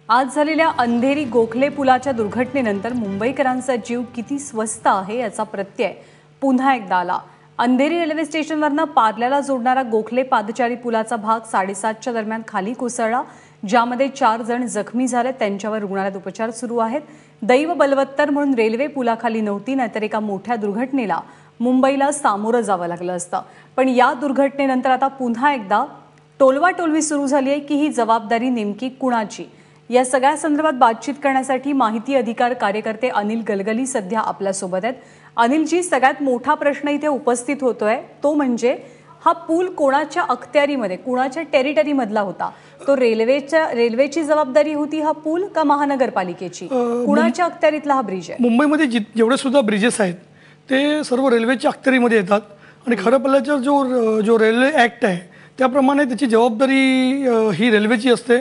आज झालेल्या अंधेरी गोखले पुलाच्या दुर्घटनेनंतर मुंबईकरांचा जीव किती स्वस्त आहे याचा प्रत्यय पुन्हा एकदा आला। अंधेरी रेल्वे स्टेशनवरनं पार्ल्याला जोडणारा गोखले पादचारी पुलाचा भाग 7:30च्या दरम्यान खाली कोसळला, ज्यामध्ये 4 जण जखमी झाले। त्यांच्यावर रुग्णालयात उपचार सुरू आहेत। दैव बलवत्तर म्हणून रेल्वे पुलाखाली नव्हती, नाहीतर एका मोठ्या दुर्घटनेला मुंबईला सामोरं जावं लागलं असतं। पण या दुर्घटनेनंतर आता पुन्हा एकदा टोलवाटोलवी सुरू झाली आहे की ही जबाबदारी नेमकी कुणाची। या सगळ्या संदर्भात बातचीत करण्यासाठी माहिती अधिकार कार्यकर्ते अनिल गलगली सध्या आपल्या सोबत आहेत। अनिलजी, सगळ्यात मोठा प्रश्न इथे उपस्थित होतोय तो म्हणजे हा पूल कोणाच्या अखत्यारीमध्ये, कोणाच्या टेरिटरीमधला होता? तो रेल्वेची जबाबदारी होती हा पूल का महानगरपालिकेची? कुणाच्या अखत्यारीतला हा ब्रिज आहे? मुंबईमध्ये जेवढे सुद्धा ब्रिजेस आहेत ते सर्व रेल्वेच्या अखत्यारीमध्ये येतात आणि खरं पाहिल्याचा जो रेल्वे ॲक्ट आहे त्याप्रमाणे त्याची जबाबदारी ही रेल्वेची असते।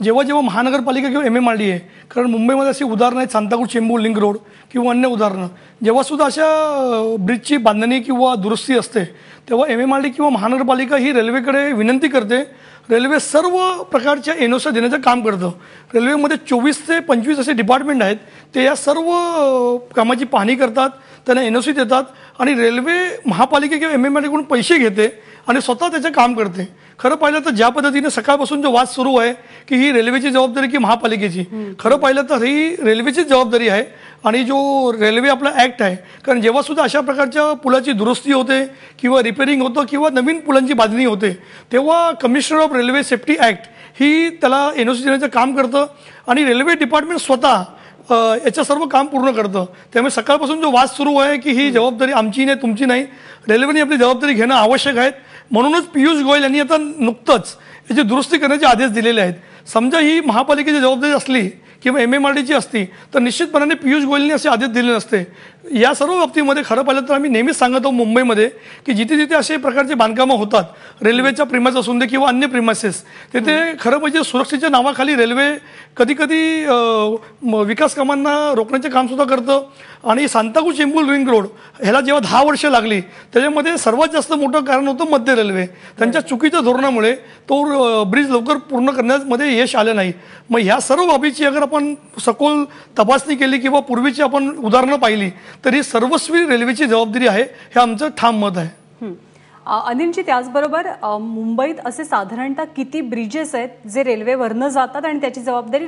जेव्हा जेव्हा महानगरपालिका किंवा MMRDA आहे, कारण मुंबईमध्ये अशी उदाहरणं आहेत सांताक्रूज चेंबूर लिंक रोड किंवा अन्य उदाहरणं, जेव्हा सुद्धा अशा ब्रिजची बांधणी किंवा दुरुस्ती असते तेव्हा MMRDA किंवा महानगरपालिका ही रेल्वेकडे विनंती करते। रेल्वे सर्व प्रकारच्या NOC देण्याचं काम करतं। रेल्वेमध्ये 24 ते 25 असे डिपार्टमेंट आहेत, ते या सर्व कामाची पाहणी करतात, त्यांना NOC देतात आणि रेल्वे महापालिका किंवा MMRDA कडून पैसे घेते आणि स्वतः त्याचं काम करते। खरं पाहिलं तर ज्या पद्धतीने सकाळपासून जो वाद सुरू आहे की ही रेल्वेची जबाबदारी की महापालिकेची, खरं पाहिलं तर ही रेल्वेचीच जबाबदारी आहे। आणि जो रेल्वे आपला ॲक्ट आहे, कारण जेव्हा सुद्धा अशा प्रकारच्या पुलाची दुरुस्ती होते किंवा रिपेरिंग होतं किंवा नवीन पुलांची बांधणी होते तेव्हा commissioner of railway safety act ही त्याला NOC देण्याचं काम करतं आणि रेल्वे डिपार्टमेंट स्वतः याचं सर्व काम पूर्ण करतं। त्यामुळे सकाळपासून जो वाद सुरू आहे की ही जबाबदारी आमची नाही, तुमची नाही, रेल्वेने आपली जबाबदारी घेणं आवश्यक आहे। म्हणूनच पियुष गोयल यांनी आता नुकतंच याची दुरुस्ती करण्याचे आदेश दिलेले आहेत। समजा ही महापालिकेची जबाबदारी असली किंवा MMRDAची असती तर निश्चितपणाने पियुष गोयलने असे आदेश दिले नसते। या सर्व बाबतीमध्ये खरं पाहिलं तर आम्ही नेहमीच सांगतो मुंबईमध्ये की जिथे जिथे असे प्रकारचे बांधकामं होतात, रेल्वेच्या प्रिमास असून दे किंवा अन्य प्रिमासेस, तिथे खरं म्हणजे सुरक्षेच्या नावाखाली रेल्वे कधी कधी विकास कामांना रोखण्याचे कामसुद्धा करतं। आणि सांताक्रूज चेंबूर लिंक रोड ह्याला जेव्हा 10 वर्ष लागली त्याच्यामध्ये सर्वात जास्त मोठं कारण होतं मध्य रेल्वे। त्यांच्या चुकीच्या धोरणामुळे तो ब्रिज लवकर पूर्ण करण्यामध्ये यश आलं नाही। मग ह्या सर्व बाबीची अगर आपण सखोल तपासणी केली किंवा पूर्वीची आपण उदाहरणं पाहिली तर ही सर्वस्वी रेल्वेची जबाबदारी आहे, हे आमचं ठाम मत आहे। अनिलजी, त्याचबरोबर मुंबईत असे साधारणतः किती ब्रिजेस आहेत जे रेल्वेवरनं जातात आणि त्याची जबाबदारी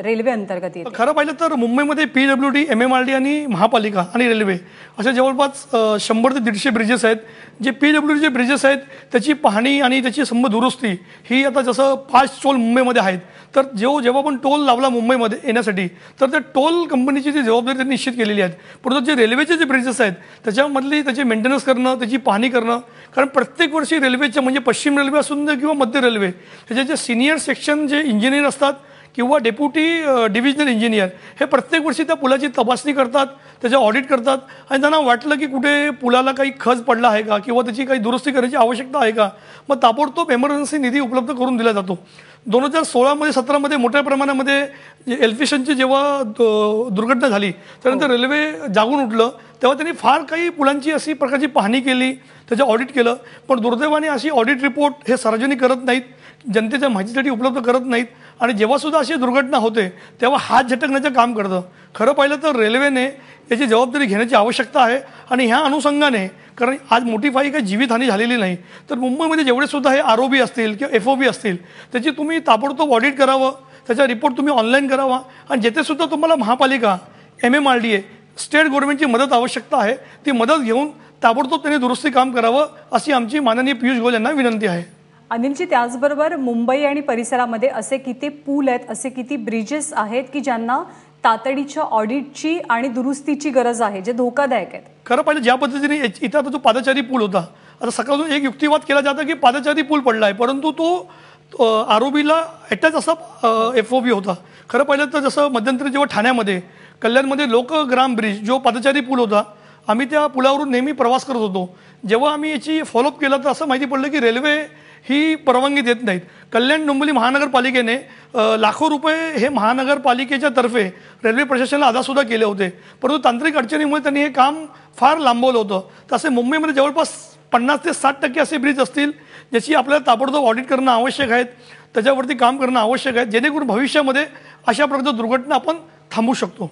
रेल्वे अंतर्गत येते? खरं पाहिलं तर मुंबईमध्ये PWD, MMRDA आणि महापालिका आणि रेल्वे अशा जवळपास 100 ते 150 ब्रिजेस आहेत। जे PWD चे ब्रिजेस आहेत त्याची पाहणी आणि त्याची दुरुस्ती ही आता जसं 5 टोल मुंबईमध्ये आहेत, तर जेव्हा आपण टोल लावला मुंबईमध्ये येण्यासाठी तर त्या टोल कंपनीची जी जबाबदारी त्यांनी निश्चित केलेली आहेत। परंतु जे रेल्वेचे जे ब्रिजेस आहेत त्याच्यामधली त्याची मेंटेनन्स करणं, त्याची पाहणी करणं, कारण प्रत्येक वर्षी रेल्वेच्या म्हणजे पश्चिम रेल्वे असून दे किंवा मध्य रेल्वे त्याचे जे सिनियर सेक्शन जे इंजिनियर असतात किंवा डेप्युटी डिव्हिजनल इंजिनियर हे प्रत्येक वर्षी त्या पुलाची तपासणी करतात, त्याचं ऑडिट करतात आणि त्यांना वाटलं की कुठे पुलाला काही खच पडला आहे का किंवा त्याची काही दुरुस्ती करण्याची आवश्यकता आहे का, मग ताबडतोब एमर्जन्सी निधी उपलब्ध करून दिला जातो। 2016 17 मोठ्या प्रमाणामध्ये एल्फिशनची जेव्हा दुर्घटना झाली त्यानंतर रेल्वे जागून उठलं, तेव्हा त्यांनी फार काही पुलांची अशी प्रकारची पाहणी केली, त्याचं ऑडिट केलं, पण दुर्दैवाने अशी ऑडिट रिपोर्ट हे सार्वजनिक करत नाहीत, जनतेच्या माहितीसाठी उपलब्ध करत नाहीत आणि जेव्हा सुद्धा अशी दुर्घटना होते तेव्हा हात झटकण्याचं काम करतं। खरं पाहिलं तर रेल्वेने याची जबाबदारी घेण्याची आवश्यकता आहे आणि ह्या अनुषंगाने, कारण आज मोठी काही जीवितहानी झालेली नाही, तर मुंबईमध्ये जेवढे सुद्धा हे ROB असतील किंवा FOB असतील त्याची तुम्ही ताबडतोब ऑडिट करावं, त्याचा रिपोर्ट तुम्ही ऑनलाईन करावा आणि जेथे सुद्धा तुम्हाला महापालिका, MMRDA, स्टेट गव्हर्नमेंटची मदत आवश्यकता आहे ती मदत घेऊन ताबडतोब त्यांनी दुरुस्ती काम करावं अशी आमची माननीय पियुष गोयल यांना विनंती आहे। अनिलजी, त्याचबरोबर मुंबई आणि परिसरामध्ये असे किती पूल आहेत, असे किती ब्रिजेस आहेत की ज्यांना तातडीच्या ऑडिटची आणि दुरुस्तीची गरज आहे, जे धोकादायक आहेत? खरं पाहिलं ज्या पद्धतीने इथं आता जो पादचारी पूल होता, आता सकाळपासून एक युक्तिवाद केला जाता की पादचारी पूल पडला आहे, परंतु तो ROBला अटॅच असा FOB होता। खरं पाहिलं तर जसं मध्यंतरी जेव्हा ठाण्यामध्ये कल्याणमध्ये लोकग्राम ब्रिज जो पादचारी पूल होता, आम्ही त्या पुलावरून नेहमी प्रवास करत होतो। जेव्हा आम्ही याची फॉलोअप केला तर असं माहिती पडलं की रेल्वे ही परवानगी देत नाहीत। कल्याण डोंबिवली महानगरपालिकेने लाखो रुपये हे महानगरपालिकेच्या तर्फे रेल्वे प्रशासनाला अदासुद्धा केले होते, परंतु तांत्रिक अडचणीमुळे त्यांनी हे काम फार लांबवलं होतं। तसे मुंबईमध्ये जवळपास 50 ते 60% असे ब्रिज असतील ज्याची आपल्याला ताबडतोब ऑडिट करणं आवश्यक आहे। त्याच्यावरती काम करणं आवश्यक आहे, जेणेकरून भविष्यामध्ये अशा प्रकारच्या दुर्घटना आपण थांबवू शकतो.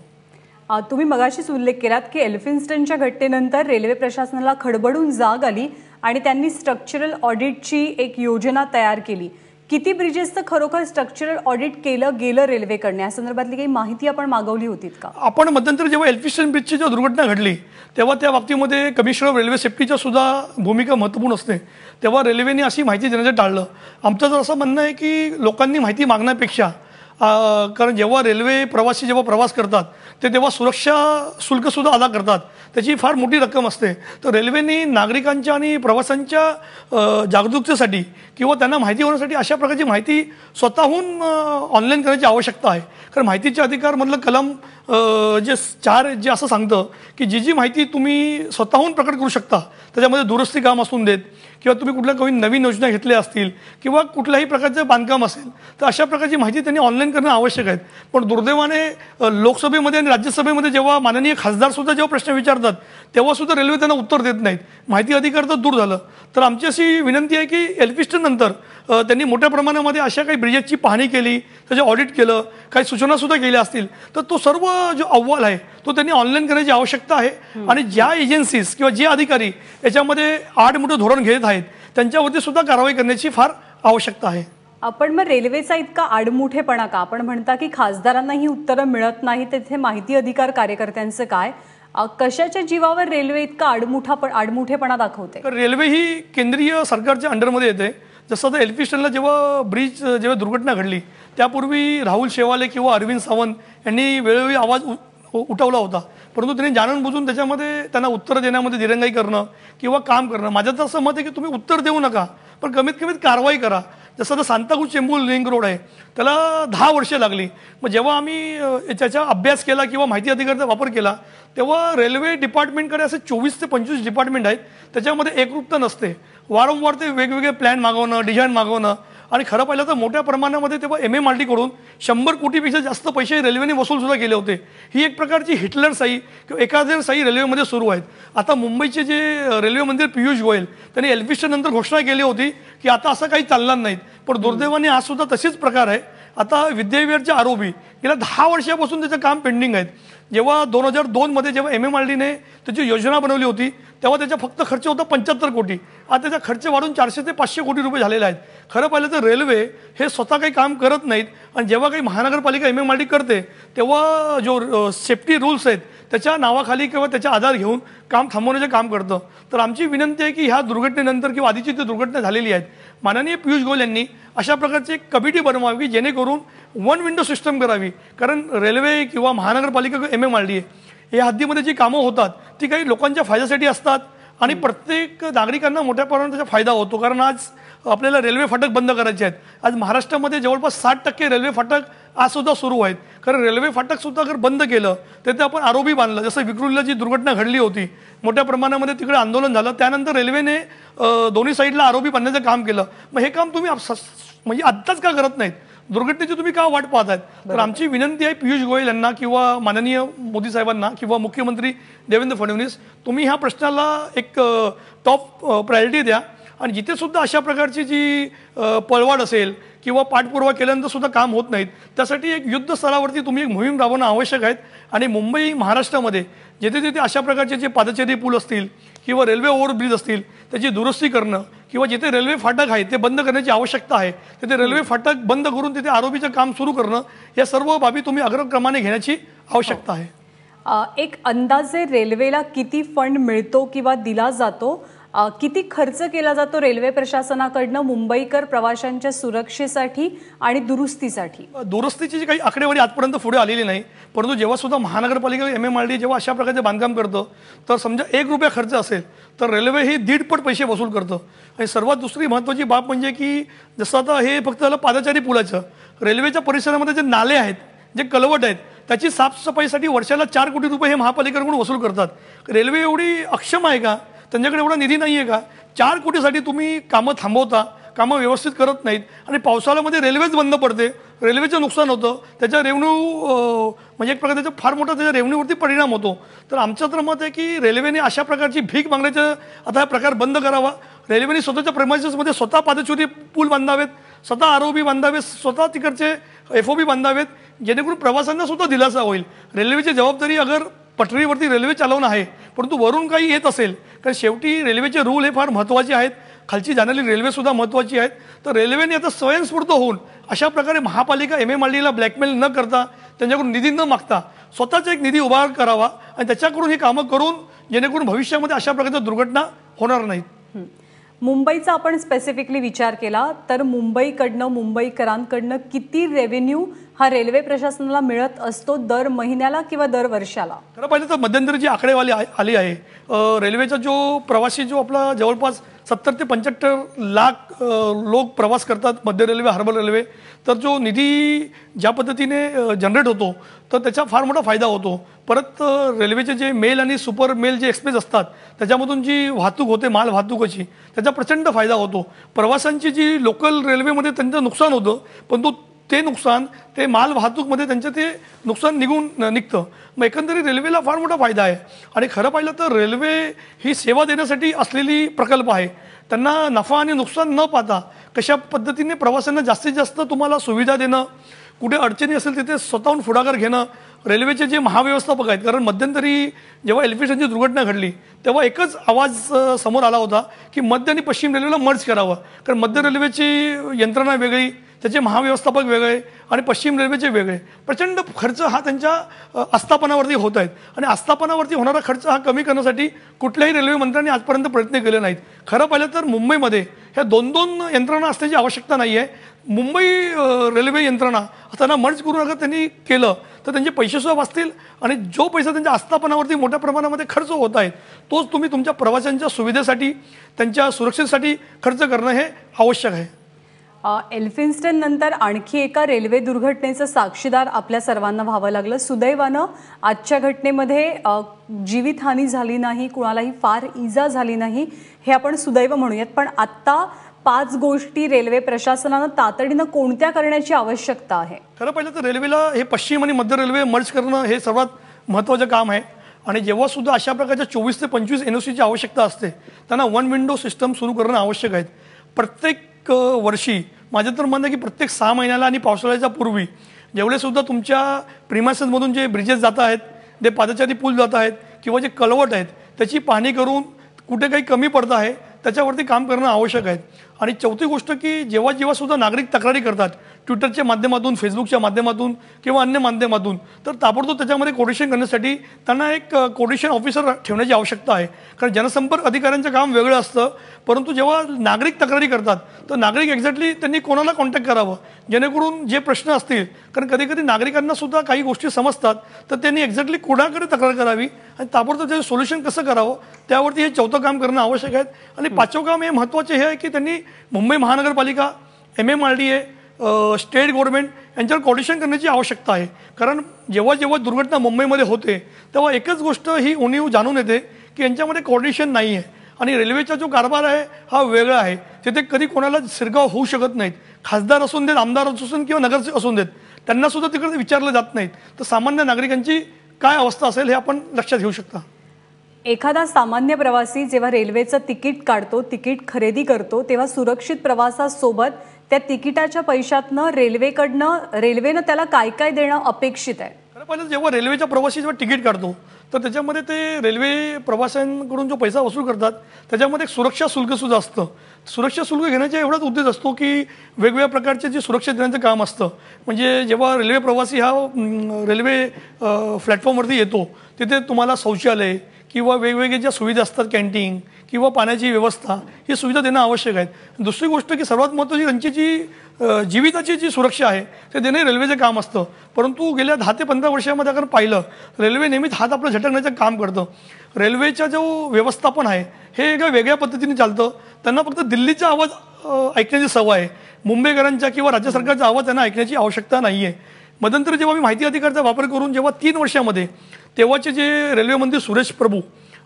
तुम्ही मगाशीच उल्लेख केलात की एल्फिन्स्टनच्या घटनेनंतर रेल्वे प्रशासनाला खडबडून जाग आली आणि त्यांनी स्ट्रक्चरल ऑडिटची एक योजना तयार केली. किती ब्रिजेसचं खरोखर स्ट्रक्चरल ऑडिट केलं गेलं रेल्वेकडनं, या संदर्भातली काही माहिती आपण मागवली होती का? आपण मध्यंतरी जेव्हा एल्फिन्स्टन ब्रिजची जेव्हा दुर्घटना घडली तेव्हा त्या बाबतीमध्ये कमिशनर ऑफ रेल्वे सेफ्टीच्या सुद्धा भूमिका महत्त्वपूर्ण असते. तेव्हा रेल्वेने अशी माहिती देण्याचं टाळलं. आमचं तर असं म्हणणं आहे की लोकांनी माहिती मागण्यापेक्षा, कारण जेव्हा रेल्वे प्रवासी जेव्हा प्रवास करतात ते तेव्हा सुरक्षा शुल्कसुद्धा अदा करतात, त्याची फार मोठी रक्कम असते. तर रेल्वेने नागरिकांच्या आणि प्रवाशांच्या जागरूकतेसाठी किंवा त्यांना माहिती होण्यासाठी अशा प्रकारची माहिती स्वतःहून ऑनलाईन करण्याची आवश्यकता आहे. कारण माहितीच्या अधिकारमधलं कलम जे 4 जे असं सांगतं की जी माहिती तुम्ही स्वतःहून प्रकट करू शकता, त्याच्यामध्ये दुरुस्ती काम असून देत किंवा तुम्ही कुठल्या काही नवीन योजना घेतल्या असतील किंवा कुठल्याही प्रकारचं बांधकाम असेल, तर अशा प्रकारची माहिती त्यांनी ऑनलाईन करणं आवश्यक आहे. पण दुर्दैवाने लोकसभेमध्ये आणि राज्यसभेमध्ये जेव्हा माननीय खासदारसुद्धा जेव्हा प्रश्न विचारतात तेव्हासुद्धा रेल्वे त्यांना उत्तर देत नाहीत. माहिती अधिकार तर दूर झालं. तर आमची अशी विनंती आहे की एल्फिन्स्टन नंतर त्यांनी मोठ्या प्रमाणामध्ये अशा काही ब्रिजेसची पाहणी केली, त्याचे ऑडिट केलं, काही सूचनासुद्धा केल्या असतील, तर तो सर्व जो अहवाल आहे तो त्यांनी ऑनलाईन करण्याची आवश्यकता आहे. आणि ज्या एजन्सीज किंवा जे अधिकारी याच्यामध्ये आडमुठं धोरण घेत आहेत त्यांच्यावरती सुद्धा कारवाई करण्याची फार आवश्यकता आहे. आपण मग रेल्वेचा इतका आडमुठेपणा का? आपण म्हणता की खासदारांना ही उत्तरं मिळत नाही, तिथे माहिती अधिकार कार्यकर्त्यांचं काय? कशाच्या जीवावर रेल्वे इतका आडमुठेपणा दाखवते? रेल्वे ही केंद्रीय सरकारच्या अंडरमध्ये येते. जसं आता एल्फिन्स्टनला जेव्हा दुर्घटना घडली त्यापूर्वी राहुल शेवाले किंवा अरविंद सावंत यांनी वेळोवेळी आवाज उठवला होता, परंतु त्यांनी जाणून बुजून त्याच्यामध्ये त्यांना उत्तर देण्यामध्ये दिरंगाई करणं किंवा काम करणं. माझं तर असं मत आहे की तुम्ही उत्तर देऊ नका, पण कमीत कमीत कारवाई करा. जसं आता सांताक्रूज चेंबूर लिंक रोड आहे, त्याला 10 वर्षे लागली. मग जेव्हा आम्ही त्याचा अभ्यास केला किंवा माहिती अधिकाराचा वापर केला तेव्हा रेल्वे डिपार्टमेंटकडे असे 24 ते 25 डिपार्टमेंट आहेत, त्याच्यामध्ये एकरूपता नसते. वारंवार ते वेगवेगळे प्लॅन मागवणं, डिझाईन मागवणं, आणि खरं पाहिलं तर मोठ्या प्रमाणामध्ये तेव्हा MMRDकडून 100 कोटीपेक्षा जास्त पैसे रेल्वेने वसूलसुद्धा केले होते. ही एक प्रकारची हिटलरशाही किंवा एकाधिकारशाही रेल्वेमध्ये सुरू आहेत. आता मुंबईचे जे रेल्वे मंत्री पियुष गोयल त्यांनी एल्फिन्स्टन नंतर घोषणा केली होती की आता असं काही चालणार नाहीत, पण दुर्दैवाने आज सुद्धा तसेच प्रकार आहे. आता विद्याविहारच्या आरोपी गेल्या 10 वर्षापासून त्याचं काम पेंडिंग आहेत. जेव्हा 2002 जेव्हा MMRDने त्याची योजना बनवली होती तेव्हा त्याचा फक्त खर्च होता 75 कोटी. आता त्याचा खर्च वाढून 400 ते 500 कोटी रुपये झालेले आहेत. खरं पाहिलं तर रेल्वे हे स्वतः काही काम करत नाहीत, आणि जेव्हा काही महानगरपालिका MMRD करते तेव्हा जो सेफ्टी रूल्स आहेत त्याच्या नावाखाली किंवा त्याचा आधार घेऊन काम थांबवण्याचं काम करतं. तर आमची विनंती आहे की ह्या दुर्घटनेनंतर किंवा आधीची जी दुर्घटना झालेली आहेत, माननीय पियुष गोयल यांनी अशा प्रकारची एक कमिटी बनवावी जेणेकरून वन विंडो सिस्टम करावी. कारण रेल्वे किंवा महानगरपालिका किंवा MMRD या हद्दीमध्ये जी कामं होतात ती काही लोकांच्या फायद्यासाठी असतात आणि प्रत्येक नागरिकांना मोठ्या प्रमाणात त्याचा फायदा होतो. कारण आज आपल्याला रेल्वे फाटक बंद करायचे आहेत. आज महाराष्ट्रामध्ये जवळपास 60% रेल्वे फाटक आजसुद्धा सुरू आहेत. कारण रेल्वे फाटकसुद्धा जर बंद केलं तर ते आपण आरोपी बांधलं. जसं विक्रोलीला जी दुर्घटना घडली होती, मोठ्या प्रमाणामध्ये तिकडे आंदोलन झालं, त्यानंतर रेल्वेने दोन्ही साईडला आरोपी बांधण्याचं काम केलं. मग हे काम तुम्ही म्हणजे आत्ताच का करत नाहीत? दुर्घटनेची तुम्ही का वाट पाहतायत? तर आमची विनंती आहे पियुष गोयल यांना किंवा माननीय मोदी साहेबांना किंवा मुख्यमंत्री देवेंद्र फडणवीस, तुम्ही ह्या प्रश्नाला एक टॉप प्रायोरिटी द्या. आणि जिथे सुद्धा अशा प्रकारची जी पळवाड असेल किंवा पाठपुरावा केल्यानंतर सुद्धा काम होत नाहीत, त्यासाठी एक युद्ध स्तरावरती तुम्ही एक मोहीम राबवणं आवश्यक आहे. आणि मुंबई महाराष्ट्रामध्ये जिथे जिथे अशा प्रकारचे जे पादचारी पूल असतील किंवा रेल्वे ओव्हरब्रिज असतील त्याची दुरुस्ती करणं किंवा जिथे रेल्वे फाटक आहे ते बंद करण्याची आवश्यकता आहे, तिथे रेल्वे फाटक बंद करून तिथे आरोपीचं काम सुरू करणं, या सर्व बाबी तुम्ही अग्रक्रमाने घेण्याची आवश्यकता आहे. एक अंदाजे रेल्वेला किती फंड मिळतो किंवा दिला जातो, किती खर्च केला जातो रेल्वे प्रशासनाकडनं मुंबईकर प्रवाशांच्या सुरक्षेसाठी आणि दुरुस्तीसाठी? दुरुस्तीची जी काही आकडेवारी आजपर्यंत पुढे आलेली नाही, परंतु जेव्हा सुद्धा महानगरपालिका MMRD जेव्हा अशा प्रकारचे बांधकाम करतं तर समजा 1 रुपया खर्च असेल तर रेल्वे ही 1.5 पट पैसे वसूल करतं. आणि सर्वात दुसरी महत्त्वाची बाब म्हणजे की जसं आता हे फक्त झालं पादचारी पुलाचं, रेल्वेच्या परिसरामध्ये जे नाले आहेत, जे कलवट आहेत, त्याची साफसफाईसाठी वर्षाला 4 कोटी रुपये हे महापालिकेकडून वसूल करतात. रेल्वे एवढी अक्षम आहे का? त्यांच्याकडे एवढा निधी नाही आहे का? 4 कोटीसाठी तुम्ही कामं थांबवता, कामं व्यवस्थित करत नाहीत, आणि पावसाळ्यामध्ये रेल्वेच बंद पडते, रेल्वेचं नुकसान होतं, त्याच्या रेव्हन्यू म्हणजे एक प्रकार त्याचा फार मोठा त्याच्या रेव्हन्यूवरती परिणाम होतो. तर आमचं तर मत आहे की रेल्वेने अशा प्रकारची भीक मागण्याचा आता हा प्रकार बंद करावा. रेल्वेने स्वतःच्या प्रेमाइसेसमध्ये स्वतः पादचारी पूल बांधावेत, स्वतः आरओबी बांधावेत, स्वतः तिकडचे FOB बांधावेत, जेणेकरून प्रवाशांना सुद्धा दिलासा होईल. रेल्वेची जबाबदारी अगर पटरीवरती रेल्वे चालवणं आहे, परंतु वरून काही येत असेल, कारण शेवटी रेल्वेचे रूल हे फार महत्त्वाचे आहेत, खालची जाणारी रेल्वेसुद्धा महत्त्वाची आहेत. तर रेल्वेने आता स्वयंस्फूर्त होऊन अशा प्रकारे महापालिका MMRDAला ब्लॅकमेल न करता, त्यांच्याकडून निधी न मागता स्वतःचा एक निधी उभा करावा आणि त्याच्याकडून ही कामं करून जेणेकरून भविष्यामध्ये अशा प्रकारच्या दुर्घटना होणार नाहीत. मुंबईचा आपण स्पेसिफिकली विचार केला तर मुंबईकडनं, मुंबईकरांकडनं किती रेव्हेन्यू हा रेल्वे प्रशासनाला मिळत असतो दर महिन्याला किंवा दर वर्षाला? खरं पाहिलं तर मध्यंतरी जी आकडेवारी आली आहे, रेल्वेचा जो प्रवासी जो आपला जवळपास 70 ते 75 लाख लोक प्रवास करतात मध्य रेल्वे, हार्बर रेल्वे. तर जो निधी ज्या पद्धतीने जनरेट होतो तर त्याचा फार मोठा फायदा होतो. परत रेल्वेचे जे मेल आणि सुपर मेल जे एक्सप्रेस असतात त्याच्यामधून जी वाहतूक होते माल वाहतुकीची, त्याचा प्रचंड फायदा होतो. प्रवाशांची जी लोकल रेल्वेमध्ये त्यांचं नुकसान होतं, परंतु ते नुकसान ते माल वाहतूकमध्ये त्यांचं ते नुकसान निघतं. मग एकंदरीत रेल्वेला फार मोठा फायदा आहे. आणि खरं पाहिलं तर रेल्वे ही सेवा देण्यासाठी असलेली प्रकल्प आहे. त्यांना नफा आणि नुकसान न पाहता कशा पद्धतीने प्रवाशांना जास्तीत जास्त तुम्हाला सुविधा देणं, कुठे अडचणी असेल तिथे स्वतःहून पुढाकार घेणं. रेल्वेचे जे महाव्यवस्थापक आहेत, कारण मध्यंतरी जेव्हा एलिफेशनची दुर्घटना घडली तेव्हा एकच आवाज समोर आला होता की मध्य आणि पश्चिम रेल्वेला मर्ज करावं, कारण मध्य रेल्वेची यंत्रणा वेगळी, त्याचे महाव्यवस्थापक वेगळे आणि पश्चिम रेल्वेचे वेगळे. प्रचंड खर्च हा त्यांच्या आस्थापनावरती होत आहेत आणि आस्थापनावरती होणारा खर्च हा कमी करण्यासाठी कुठल्याही रेल्वे मंत्र्यांनी आजपर्यंत प्रयत्न केले नाहीत. खरं पाहिलं तर मुंबईमध्ये ह्या 2-2 यंत्रणा असण्याची आवश्यकता नाही आहे. मुंबई रेल्वे यंत्रणा त्यांना मर्ज करून अगर त्यांनी केलं तर त्यांचे पैसेसुद्धा वाचतील आणि जो पैसा त्यांच्या आस्थापनावरती मोठ्या प्रमाणामध्ये खर्च होत आहेत तोच तुम्ही तुमच्या प्रवाशांच्या सुविधेसाठी, त्यांच्या सुरक्षेसाठी खर्च करणं हे आवश्यक आहे. एल्फिन्स्टन नंतर आणखी एका रेल्वे दुर्घटनेचं साक्षीदार आपल्या सर्वांना व्हावं लागलं. सुदैवानं आजच्या घटनेमध्ये जीवितहानी झाली नाही, कुणालाही फार इजा झाली नाही, हे आपण सुदैव म्हणूयात. पण आत्ता 5 गोष्टी रेल्वे प्रशासनानं तातडीनं कोणत्या करण्याची आवश्यकता आहे? खरं पाहिलं तर रेल्वेला हे पश्चिम आणि मध्य रेल्वे मर्ज करणं हे सर्वात महत्त्वाचं काम आहे. आणि जेव्हा सुद्धा अशा प्रकारच्या 24 ते 25 NOCची आवश्यकता असते त्यांना 1 विंडो सिस्टम सुरू करणं आवश्यक आहे. प्रत्येक वर्षी माझं तर म्हणणं की प्रत्येक 6 महिन्याला आणि पावसाळ्याच्या पूर्वी जेवढे सुद्धा तुमच्या प्रिमायसेसमधून जे ब्रिजेस जात आहेत, जे पादचारी पूल जात आहेत किंवा जे कलवट आहेत त्याची पाहणी करून कुठे काही कमी पडत आहे त्याच्यावरती काम करणं आवश्यक आहे. आणि चौथी गोष्ट की जेव्हा सुद्धा नागरिक तक्रारी करतात ट्विटरच्या माध्यमातून, फेसबुकच्या माध्यमातून किंवा अन्य माध्यमातून, तर ताबडतोब त्याच्यामध्ये कोऑर्डिनेशन करण्यासाठी त्यांना एक कोऑर्डिनेशन ऑफिसर ठेवण्याची आवश्यकता आहे. कारण जनसंपर्क अधिकाऱ्यांचं काम वेगळं असतं, परंतु जेव्हा नागरिक तक्रारी करतात तर नागरिक एक्झॅक्टली त्यांनी कोणाला कॉन्टॅक्ट करावं जेणेकरून जे प्रश्न असतील, कारण कधीकधी नागरिकांना सुद्धा काही गोष्टी समजतात तर त्यांनी एक्झॅक्टली कोणाकडे तक्रार करावी आणि ताबडतोब त्याचं सोल्युशन कसं करावं त्यावरती हे 4थं काम करणं आवश्यक आहे. आणि 5वं काम हे महत्त्वाचे हे आहे की त्यांनी मुंबई महानगरपालिका, MMRDA, स्टेट गव्हर्नमेंट यांच्यावर कोऑर्डिनेशन करण्याची आवश्यकता आहे. कारण जेव्हा दुर्घटना मुंबईमध्ये होते तेव्हा एकच गोष्ट ही उणीव जाणून येते की यांच्यामध्ये कोऑर्डिनेशन नाही आहे आणि रेल्वेचा जो कारभार आहे हा वेगळा आहे. तिथे कधी कोणाला शिरगाव होऊ शकत नाहीत. खासदार असून देत, आमदार असून किंवा नगरसेवक असून देत, त्यांनासुद्धा तिकडे विचारलं जात नाहीत. तर सामान्य नागरिकांची काय अवस्था असेल हे आपण लक्षात घेऊ शकता. एखादा सामान्य प्रवासी जेव्हा रेल्वेचं तिकीट काढतो, तिकीट खरेदी करतो, तेव्हा सुरक्षित प्रवासासोबत त्या तिकिटाच्या पैशातनं रेल्वेनं त्याला काय काय देणं अपेक्षित आहे? खरं पाहिलं जेव्हा रेल्वेच्या प्रवासी जेव्हा तिकीट काढतो तर त्याच्यामध्ये ते रेल्वे प्रवाशांकडून जो पैसा वसूल करतात त्याच्यामध्ये एक सुरक्षा शुल्कसुद्धा असतं. सुरक्षा शुल्क घेण्याचा एवढाच उद्देश असतो की वेगवेगळ्या प्रकारचे जे सुरक्षा देण्याचं काम असतं. म्हणजे जेव्हा रेल्वे प्रवासी हा रेल्वे प्लॅटफॉर्मवरती येतो तिथे तुम्हाला शौचालय किंवा वेगवेगळ्या ज्या सुविधा असतात, कॅन्टीन किंवा पाण्याची व्यवस्था, ही सुविधा देणं आवश्यक आहे. दुसरी गोष्ट की सर्वात महत्त्वाची त्यांची जी जीविताची जी सुरक्षा आहे ते देणे रेल्वेचं काम असतं. परंतु गेल्या 10 ते 15 वर्षामध्ये अगर पाहिलं रेल्वे नेहमीच हात आपलं झटकण्याचं काम करतं. रेल्वेचा जो व्यवस्थापन आहे हे एका वेगळ्या पद्धतीने चालतं. त्यांना फक्त दिल्लीचा आवाज ऐकण्याची सवय आहे. मुंबईकरांच्या किंवा राज्य सरकारचा आवाज त्यांना ऐकण्याची आवश्यकता नाही आहे. मध्यंतरी जेव्हा मी माहिती अधिकाराचा वापर करून जेव्हा 3 वर्षामध्ये तेव्हाचे जे रेल्वे मंत्री सुरेश प्रभू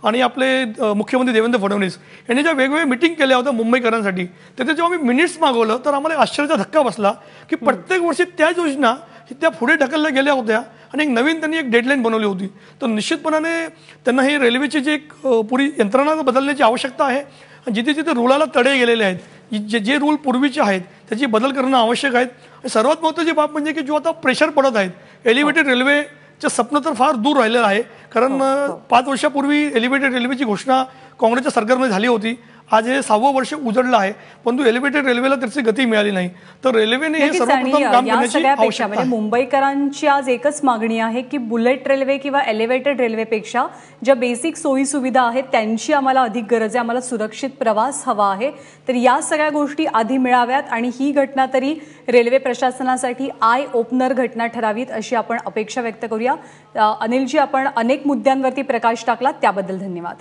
आणि आपले मुख्यमंत्री देवेंद्र फडणवीस यांनी ज्या वेगवेगळ्या मिटिंग केल्या होत्या मुंबईकरांसाठी, तिथे जेव्हा मी मिनिट्स मागवलं तर आम्हाला आश्चर्याचा धक्का बसला की प्रत्येक वर्षी त्या योजना त्या पुढे ढकलल्या गेल्या होत्या आणि एक नवीन त्यांनी एक डेडलाईन बनवली होती. तर निश्चितपणाने त्यांना हे रेल्वेची जी एक पुरी यंत्रणा बदलण्याची आवश्यकता आहे. जिथे जिथे रुळाला तडे गेलेले आहेत, जे जे रूल पूर्वीचे आहेत त्याची बदल करणं आवश्यक आहे. आणि सर्वात महत्त्वाची बाब म्हणजे की जो आता प्रेशर पडत आहेत एलिव्हेटेड रेल्वेचं स्वप्न तर फार दूर राहिलेलं आहे. कारण 5 वर्षापूर्वी एलिव्हेटेड रेल्वेची घोषणा काँग्रेसच्या सरकारमध्ये झाली होती. आज हे 6वं वर्ष उजळलं आहे, परंतु एलिव्हेटेड रेल्वेला त्याची गती मिळाली नाही. तर रेल्वेने हे सर्वप्रथम काम करण्याची आवश्यकता म्हणजे आहे. मुंबईकरांची आज एकच मागणी आहे की बुलेट रेल्वे किंवा एलिव्हेटेड रेल्वेपेक्षा ज्या बेसिक सोयी सुविधा आहेत त्यांची आम्हाला अधिक गरज आहे. आम्हाला सुरक्षित प्रवास हवा आहे. तर या सगळ्या गोष्टी आधी मिळाव्यात आणि ही घटना तरी रेल्वे प्रशासनासाठी आय ओपनर घटना ठरावीत अशी आपण अपेक्षा व्यक्त करूया. अनिलजी, आपण अनेक मुद्द्यांवरती प्रकाश टाकला त्याबद्दल धन्यवाद.